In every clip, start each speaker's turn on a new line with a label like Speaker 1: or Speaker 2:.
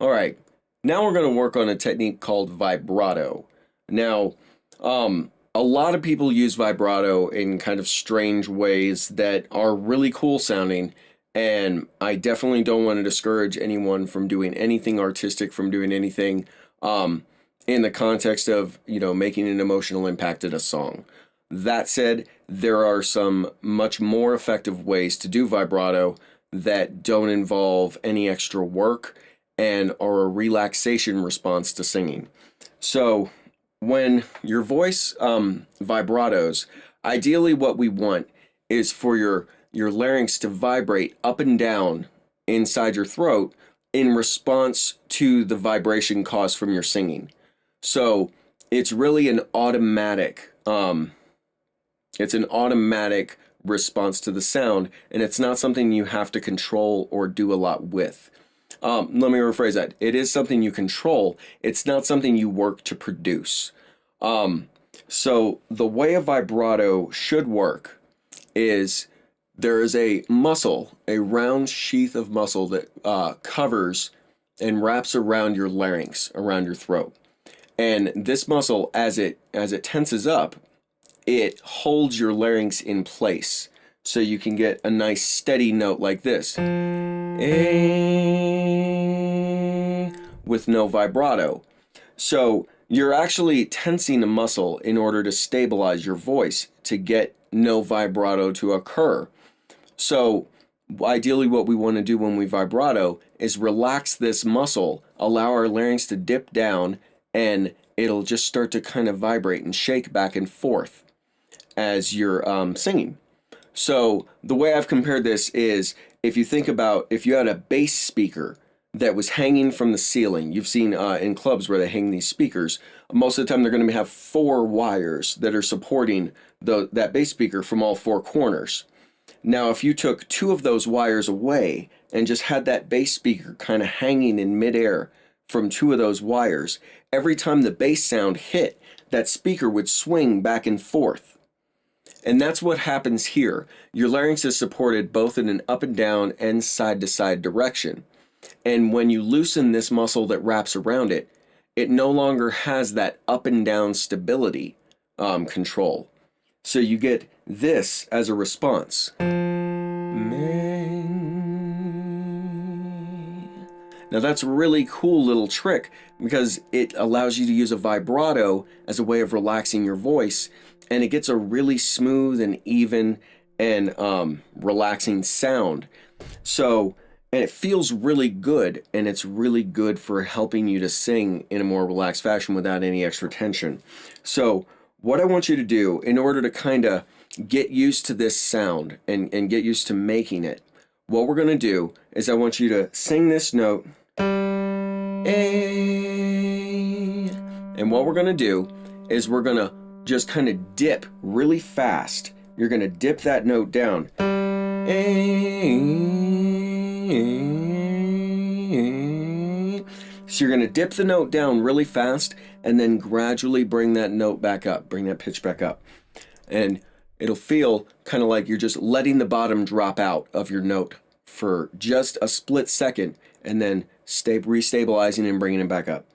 Speaker 1: All right, now we're going to work on a technique called vibrato. Now, a lot of people use vibrato in kind of strange ways that are really cool sounding, and I definitely don't want to discourage anyone from doing anything artistic, from doing anything in the context of, making an emotional impact in a song. That said, there are some much more effective ways to do vibrato that don't involve any extra work and are a relaxation response to singing. So, when your voice vibratos, ideally what we want is for your larynx to vibrate up and down inside your throat in response to the vibration caused from your singing. So it's really an automatic response to the sound, and it's not something you have to control or do a lot with. Let me rephrase that. It is something you control. It's not something you work to produce. So the way a vibrato should work is there is a muscle, a round sheath of muscle that covers and wraps around your larynx, around your throat. And this muscle, as it tenses up, it holds your larynx in place, so you can get a nice steady note like this, with no vibrato. So you're actually tensing a muscle in order to stabilize your voice to get no vibrato to occur. So ideally what we want to do when we vibrato is relax this muscle, allow our larynx to dip down, and it'll just start to kind of vibrate and shake back and forth as you're singing. So the way I've compared this is, if you think about if you had a bass speaker that was hanging from the ceiling. You've seen in clubs where they hang these speakers. Most of the time they're going to have 4 wires that are supporting that bass speaker from all 4 corners. Now, if you took 2 of those wires away and just had that bass speaker kind of hanging in midair from 2 of those wires, every time the bass sound hit, that speaker would swing back and forth. And that's what happens here. Your larynx is supported both in an up and down and side to side direction. And when you loosen this muscle that wraps around it, it no longer has that up and down stability control. So you get this as a response. Now that's a really cool little trick because it allows you to use a vibrato as a way of relaxing your voice, and it gets a really smooth and even and relaxing sound. And it feels really good, and it's really good for helping you to sing in a more relaxed fashion without any extra tension. So what I want you to do in order to kind of get used to this sound and get used to making it, what we're going to do is I want you to sing this note, A. And what we're going to do is we're going to just kind of dip really fast. You're going to dip that note down. A. So you're going to dip the note down really fast and then gradually bring that note back up, bring that pitch back up. And it'll feel kind of like you're just letting the bottom drop out of your note for just a split second and then restabilizing and bringing it back up.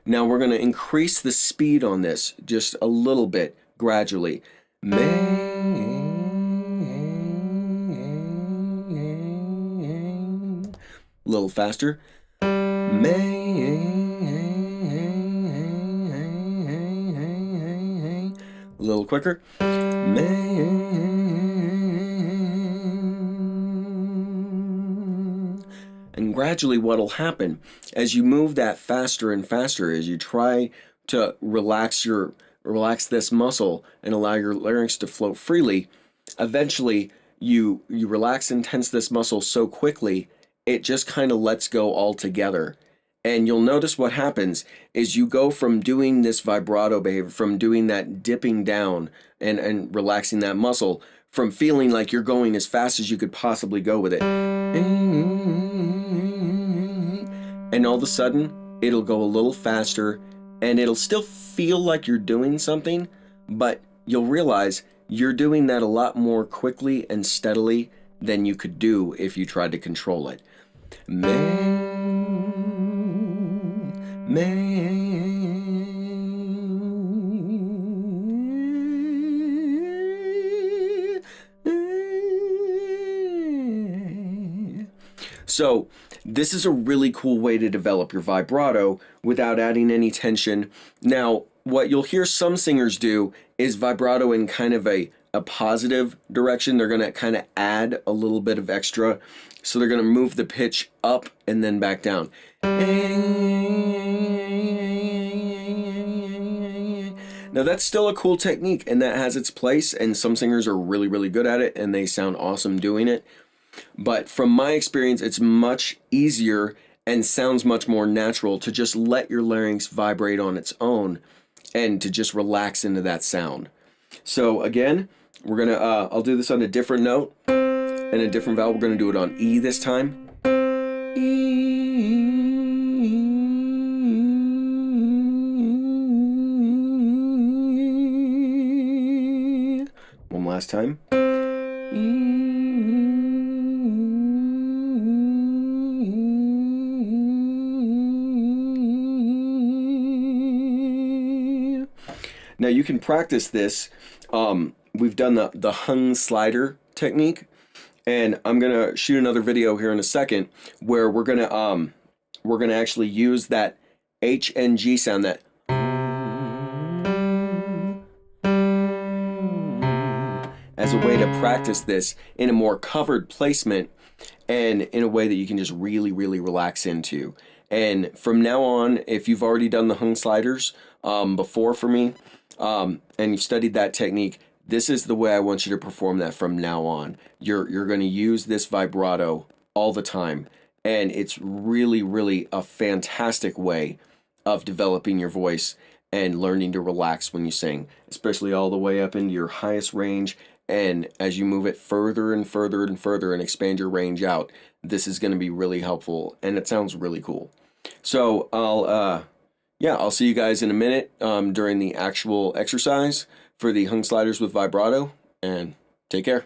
Speaker 1: Now we're going to increase the speed on this just a little bit gradually. A little faster. A little quicker. And gradually what'll happen as you move that faster and faster, as you try to relax this muscle and allow your larynx to float freely, eventually you relax and tense this muscle so quickly it just kind of lets go altogether. And you'll notice what happens is you go from doing this vibrato behavior, from doing that dipping down and relaxing that muscle, from feeling like you're going as fast as you could possibly go with it. And all of a sudden, it'll go a little faster, and it'll still feel like you're doing something, but you'll realize you're doing that a lot more quickly and steadily than you could do if you tried to control it. So this is a really cool way to develop your vibrato without adding any tension. Now, what you'll hear some singers do is vibrato in kind of a positive direction. They're going to kind of add a little bit of extra. So they're going to move the pitch up and then back down. Now that's still a cool technique and that has its place, and some singers are really, really good at it and they sound awesome doing it. But from my experience, it's much easier and sounds much more natural to just let your larynx vibrate on its own and to just relax into that sound. So again, we're gonna, I'll do this on a different note and a different vowel. We're gonna do it on E this time. E. One last time. E. Now you can practice this. We've done the hung slider technique, and I'm gonna shoot another video here in a second where we're gonna actually use that H and G sound, that as a way to practice this in a more covered placement and in a way that you can just really, really relax into. And from now on, if you've already done the hung sliders before for me, and you've studied that technique, this is the way I want you to perform that from now on. You're going to use this vibrato all the time, and it's really, really a fantastic way of developing your voice and learning to relax when you sing, especially all the way up into your highest range. And as you move it further and further and further and expand your range out, this is going to be really helpful, and it sounds really cool. So I'll see you guys in a minute during the actual exercise for the hung sliders with vibrato, and take care.